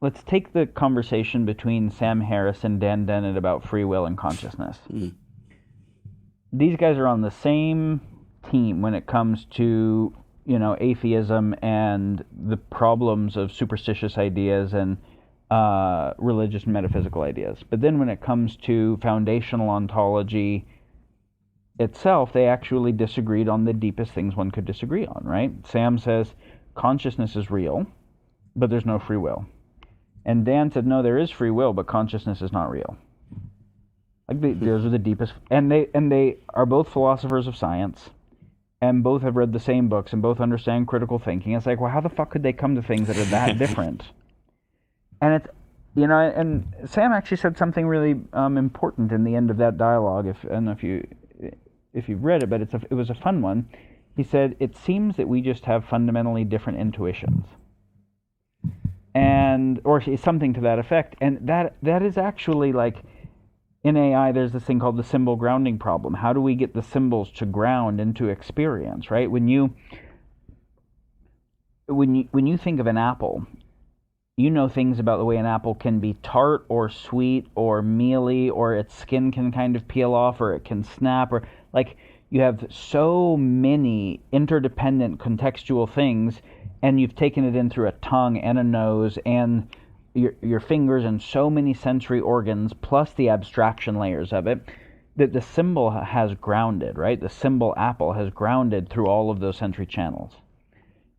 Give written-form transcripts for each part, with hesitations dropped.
let's take the conversation between Sam Harris and Dan Dennett about free will and consciousness. These guys are on the same team when it comes to, atheism and the problems of superstitious ideas and religious and metaphysical ideas. But then when it comes to foundational ontology itself, they actually disagreed on the deepest things one could disagree on, right? Sam says consciousness is real, but there's no free will. And Dan said, no, there is free will, but consciousness is not real. Those are the deepest, and they are both philosophers of science, and both have read the same books, and both understand critical thinking. It's like, well, how the fuck could they come to things that are that different? And it's, and Sam actually said something really important in the end of that dialogue. I don't know if you've read it, but it was a fun one. He said, it seems that we just have fundamentally different intuitions. Or something to that effect. And that is actually like, in AI, there's this thing called the symbol grounding problem. How do we get the symbols to ground into experience, right? When you think of an apple, you know things about the way an apple can be tart or sweet or mealy, or its skin can kind of peel off, or it can snap, or like you have so many interdependent contextual things, and you've taken it in through a tongue and a nose and your fingers and so many sensory organs, plus the abstraction layers of it, that the symbol has grounded, right? The symbol apple has grounded through all of those sensory channels.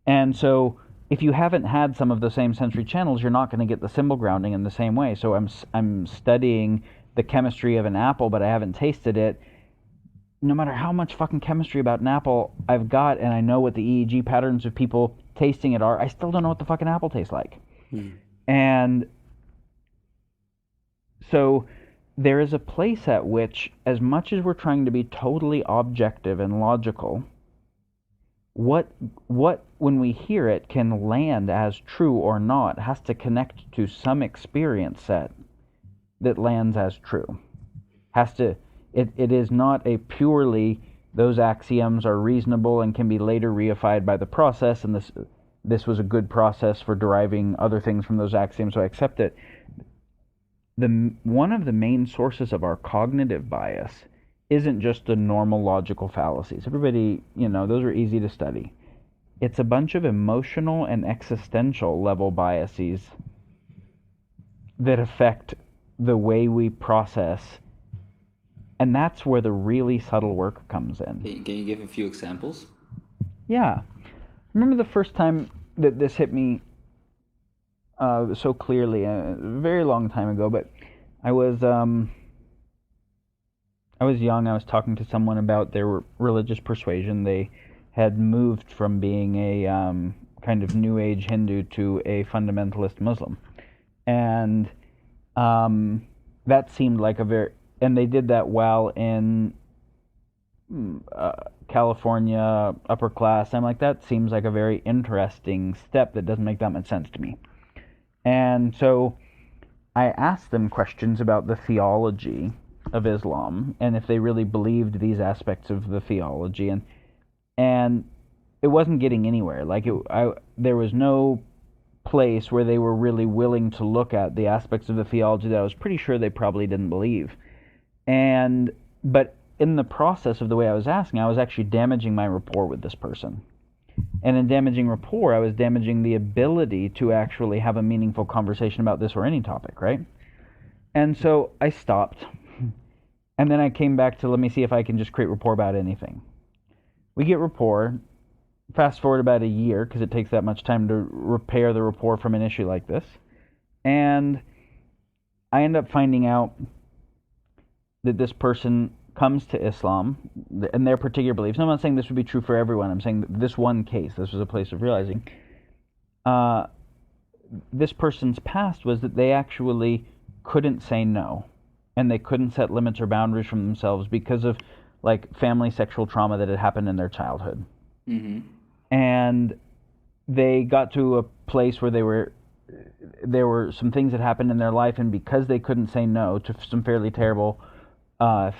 And so if you haven't had some of the same sensory channels, you're not going to get the symbol grounding in the same way. So I'm studying the chemistry of an apple, but I haven't tasted it. No matter how much fucking chemistry about an apple I've got, and I know what the EEG patterns of people tasting it are, I still don't know what the fucking apple tastes like. And so there is a place at which, as much as we're trying to be totally objective and logical, what when we hear it can land as true or not has to connect to some experience set that lands as true. It is not a purely those axioms are reasonable and can be later reified by the process, and this was a good process for deriving other things from those axioms, so I accept it. One of the main sources of our cognitive bias isn't just the normal logical fallacies. Everybody, those are easy to study. It's a bunch of emotional and existential level biases that affect the way we process, and that's where the really subtle work comes in. Can you give a few examples? Yeah. Remember the first time that this hit me so clearly, a very long time ago, but I was young. I was talking to someone about their religious persuasion. They had moved from being a kind of New Age Hindu to a fundamentalist Muslim, and that seemed like and they did that while in California, upper class. I'm like, that seems like a very interesting step that doesn't make that much sense to me. And so I asked them questions about the theology of Islam and if they really believed these aspects of the theology, and it wasn't getting anywhere. Like there was no place where they were really willing to look at the aspects of the theology that I was pretty sure they probably didn't believe. But in the process of the way I was asking, I was actually damaging my rapport with this person. And in damaging rapport, I was damaging the ability to actually have a meaningful conversation about this or any topic, right? And so I stopped. And then I came back to, let me see if I can just create rapport about anything. We get rapport. Fast forward about a year, because it takes that much time to repair the rapport from an issue like this. And I end up finding out that this person comes to Islam and their particular beliefs. And I'm not saying this would be true for everyone. I'm saying that this one case, this was a place of realizing. This person's past was that they actually couldn't say no, and they couldn't set limits or boundaries from themselves because of like family sexual trauma that had happened in their childhood. Mm-hmm. And they got to a place where there were some things that happened in their life, and because they couldn't say no to some fairly terrible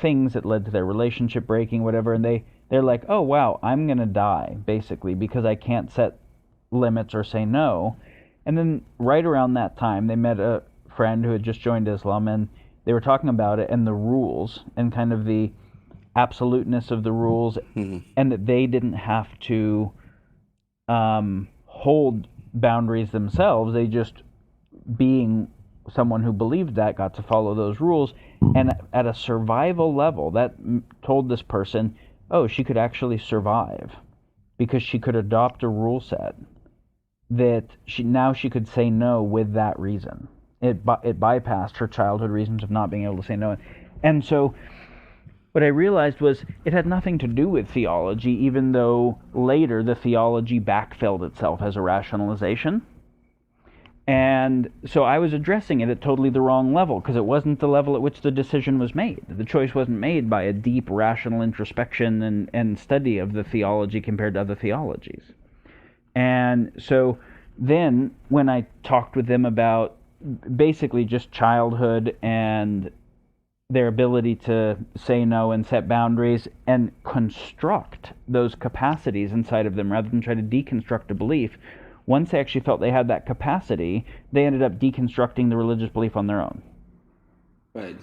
things that led to their relationship breaking, whatever, and they're like, oh wow, I'm gonna die basically because I can't set limits or say no. And then right around that time, they met a friend who had just joined Islam, and they were talking about it and the rules and kind of the absoluteness of the rules, and that they didn't have to hold boundaries themselves. They just, being someone who believed that, got to follow those rules. And at a survival level, that told this person, oh, she could actually survive because she could adopt a rule set that she could say no with that reason. It bypassed her childhood reasons of not being able to say no. And so what I realized was it had nothing to do with theology, even though later the theology backfilled itself as a rationalization. And so I was addressing it at totally the wrong level, because it wasn't the level at which the decision was made. The choice wasn't made by a deep rational introspection and study of the theology compared to other theologies. And so then when I talked with them about basically just childhood and their ability to say no and set boundaries and construct those capacities inside of them rather than try to deconstruct a belief, once they actually felt they had that capacity, they ended up deconstructing the religious belief on their own. Right.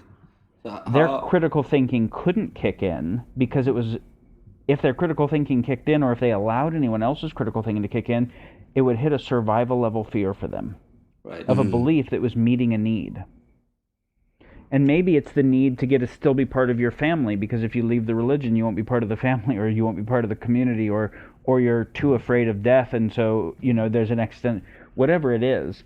So Their critical thinking couldn't kick in because if their critical thinking kicked in, or if they allowed anyone else's critical thinking to kick in, it would hit a survival level fear for them, right, of a belief that was meeting a need. And maybe it's the need to get to still be part of your family, because if you leave the religion, you won't be part of the family, or you won't be part of the community, or you're too afraid of death, and so, there's an extent, whatever it is.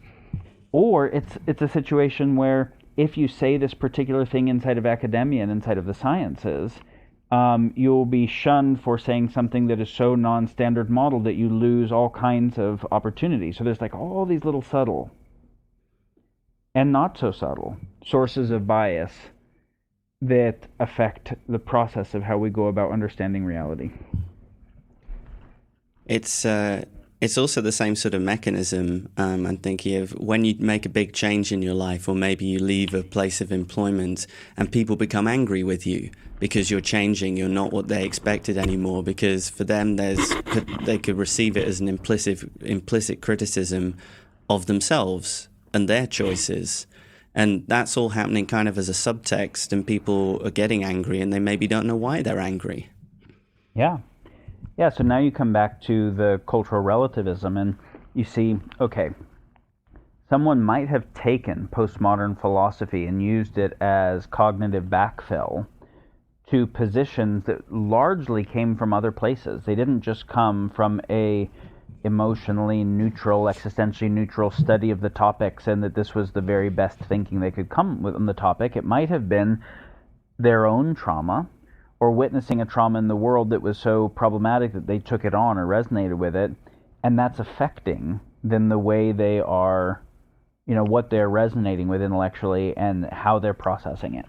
Or it's a situation where if you say this particular thing inside of academia and inside of the sciences, you'll be shunned for saying something that is so non-standard model that you lose all kinds of opportunities. So there's like all these little subtle and not so subtle sources of bias that affect the process of how we go about understanding reality. It's also the same sort of mechanism. I'm thinking of when you make a big change in your life, or maybe you leave a place of employment and people become angry with you because you're changing, you're not what they expected anymore, because for them they could receive it as an implicit criticism of themselves and their choices. And that's all happening kind of as a subtext, and people are getting angry and they maybe don't know why they're angry. Yeah. Yeah, so now you come back to the cultural relativism and you see, okay, someone might have taken postmodern philosophy and used it as cognitive backfill to positions that largely came from other places. They didn't just come from a emotionally neutral, existentially neutral study of the topics, and that this was the very best thinking they could come with on the topic. It might have been their own trauma, or witnessing a trauma in the world that was so problematic that they took it on or resonated with it, and that's affecting then the way they are, what they're resonating with intellectually and how they're processing it.